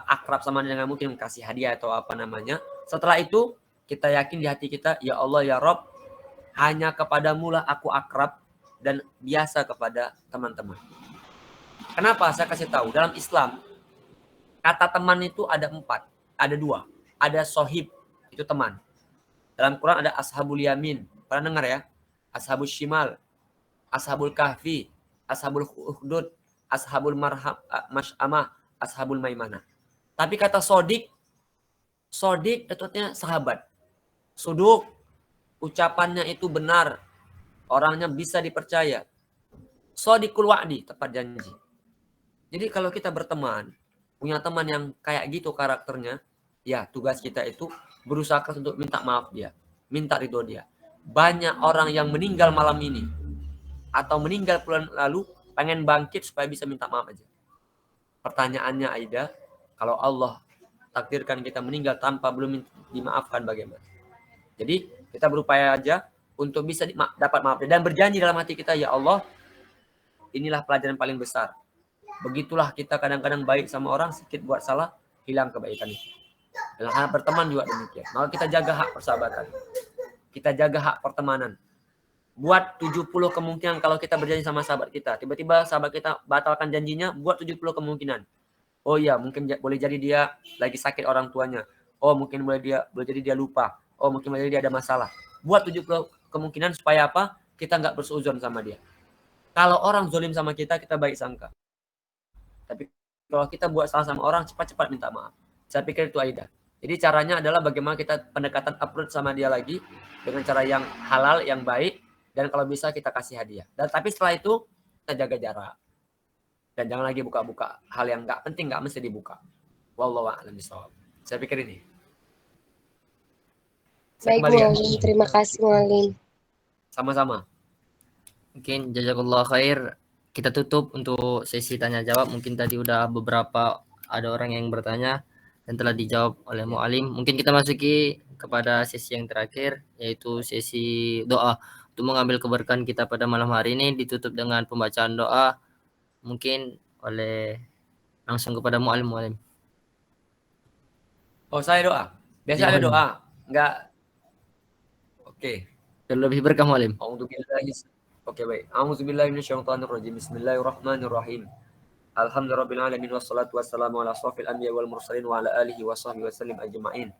akrab sama dia dengan mungkin kasih hadiah atau apa namanya. Setelah itu kita yakin di hati kita, ya Allah ya Rob, hanya kepadamu lah aku akrab dan biasa kepada teman-teman. Kenapa? Saya kasih tahu, dalam Islam kata teman itu ada 4, ada 2. Ada sohib, itu teman. Dalam Quran ada ashabul yamin, pernah dengar ya? Ashabul shimal, ashabul kahfi, ashabul ukhdud, ashabul mash'amah, ashabul maimanah. Tapi kata sodik tentunya sahabat. Suduk, ucapannya itu benar, orangnya bisa dipercaya. Sodikul wa'di, tepat janji. Jadi kalau kita berteman, punya teman yang kayak gitu karakternya, ya tugas kita itu berusaha keras untuk minta maaf dia, minta ridho dia. Banyak orang yang meninggal malam ini atau meninggal bulan lalu pengen bangkit supaya bisa minta maaf aja. Pertanyaannya Aida, kalau Allah takdirkan kita meninggal tanpa belum dimaafkan bagaimana? Jadi kita berupaya aja untuk bisa dapat maaf dan berjanji dalam hati kita, ya Allah, inilah pelajaran paling besar. Begitulah kita kadang-kadang baik sama orang, sedikit buat salah, hilang kebaikan itu. Dalam hal berteman juga demikian. Maka kita jaga hak persahabatan. Kita jaga hak pertemanan. Buat 70 kemungkinan kalau kita berjanji sama sahabat kita. Tiba-tiba sahabat kita batalkan janjinya, buat 70 kemungkinan. Oh iya, mungkin boleh jadi dia lagi sakit orang tuanya. Oh mungkin boleh jadi dia lupa. Oh mungkin boleh jadi dia ada masalah. Buat 70 kemungkinan supaya apa? Kita nggak berseuzon sama dia. Kalau orang zolim sama kita baik sangka. Tapi kalau kita buat salah sama orang, cepat-cepat minta maaf. Saya pikir itu Aida. Jadi caranya adalah bagaimana kita pendekatan approach sama dia lagi dengan cara yang halal, yang baik, dan kalau bisa kita kasih hadiah. Dan tapi setelah itu kita jaga jarak. Dan jangan lagi buka-buka hal yang nggak penting, nggak mesti dibuka. Wallahu a'lam bishawab. Saya pikir ini. Baik, Mualim. Terima kasih, Mualim. Sama-sama. Mungkin jazakallah khair. Kita tutup untuk sesi tanya jawab. Mungkin tadi udah beberapa ada orang yang bertanya dan telah dijawab oleh Mualim. Mungkin kita masuki kepada sesi yang terakhir, yaitu sesi doa untuk mengambil keberkahan kita pada malam hari ini, ditutup dengan pembacaan doa. mungkin oleh langsung kepada mu'alim. Oh, saya doa. Biasa Ya, ada Mu'alim. doa. Enggak. Oke. Lebih berkah mu'alim. Oke, baik. A'udzubillahi minasyaitonirrajim. Bismillahirrahmanirrahim. Alhamdulillahirabbil wassalatu wassalamu ala asrofil anbiya wal mursalin wa ala alihi wa sahbihi wasallim ajma'in.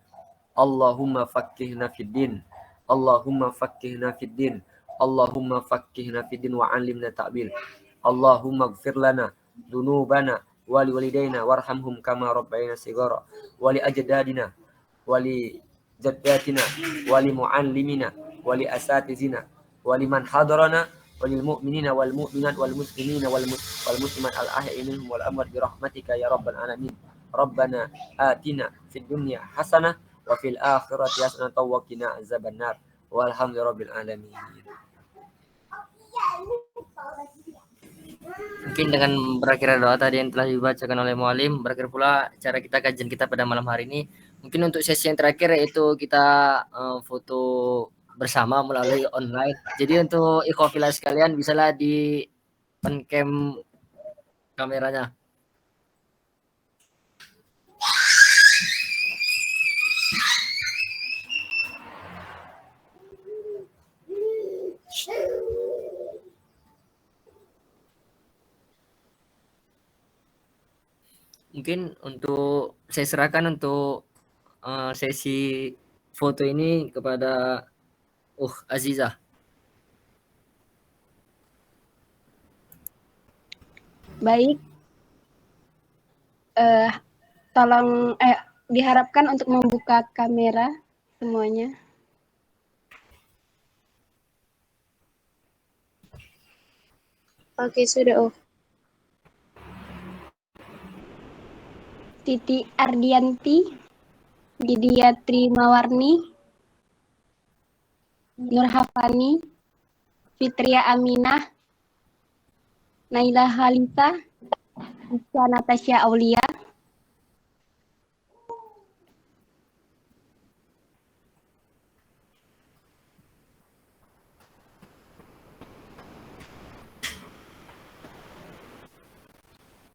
Allahumma faqqihna fid din. Allahumma faqqihna fid din. Allahumma faqqihna fid din wa 'allimna ta'wil. Allahumma ighfir lana dzunubana wa liwalidayna warhamhum kama rabbayana shighara wa li ajdadina wa li jaddatina wa li muallimina wa li asatizina wa liman hadarana wa lil mu'minina wal mu'minat wal muslimina wal muslimat al ahya'i minhum wal amwat bi rahmatika ya rabbal alamin. Rabbana atina fid dunya hasanah wa fil akhirati hasanatan wa qina azabannar. Walhamdulillahirabbil alamin. Mungkin dengan berakhir doa tadi yang telah dibacakan oleh mu'alim, berakhir pula cara kita kajian kita pada malam hari ini. Mungkin untuk sesi yang terakhir yaitu kita foto bersama melalui online. Jadi untuk ikhwafillah sekalian bisalah di on cam kameranya. Mungkin untuk saya serahkan untuk sesi foto ini kepada Azizah. Baik. Tolong diharapkan untuk membuka kamera semuanya. Oke, sudah. Titi Ardianti, Didia Trimawarni, Nur Hafani, Fitria Aminah, Naila Halita, Isa Natasha Aulia,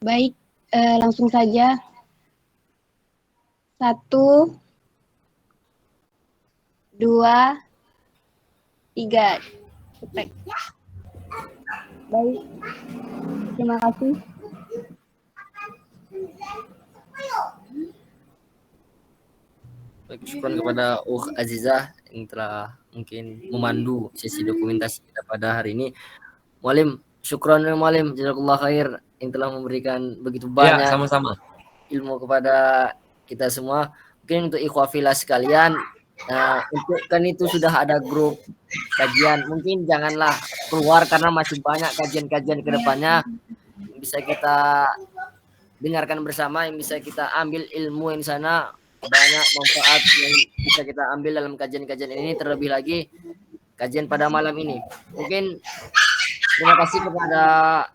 baik, langsung saja. 1, 2, 3. Cetek. Baik. Terima kasih. Syukur kepada Azizah yang telah mungkin memandu sesi dokumentasi kita pada hari ini. Mu'alim, syukran ya Mu'alim, jazakallah khair yang telah memberikan begitu banyak sama-sama ilmu kepada kita semua. Mungkin untuk ikhwafillah sekalian, untuk kan itu sudah ada grup kajian, mungkin janganlah keluar karena masih banyak kajian-kajian ke depannya yang bisa kita dengarkan bersama, yang bisa kita ambil ilmu yang sana, banyak manfaat yang bisa kita ambil dalam kajian-kajian ini, terlebih lagi kajian pada malam ini. Mungkin terima kasih kepada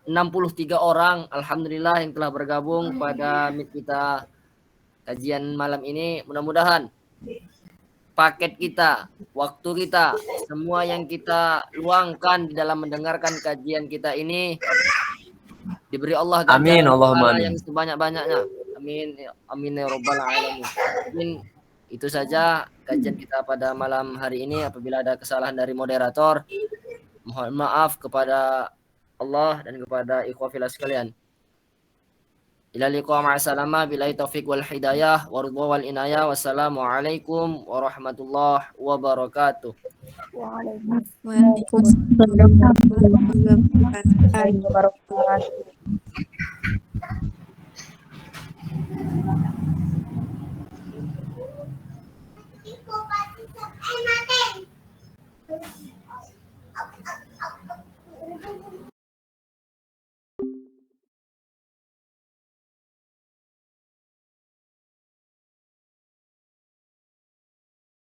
63 orang alhamdulillah yang telah bergabung pada meet kita kajian malam ini. Mudah-mudahan paket kita, waktu kita, semua yang kita luangkan di dalam mendengarkan kajian kita ini diberi Allah amin Allahumma amin yang sebanyak-banyaknya. Amin amin ya rabbal alamin. Mungkin itu saja kajian kita pada malam hari ini. Apabila ada kesalahan dari moderator, mohon maaf kepada Allah dan kepada ikhwafillah sekalian. Ila liqa ma'asalamah billahi taufiq wal hidayah wa ridha wal inayah. Wassalamualaikum warahmatullahi wabarakatuh. Waalaikumsalam warahmatullahi wabarakatuh.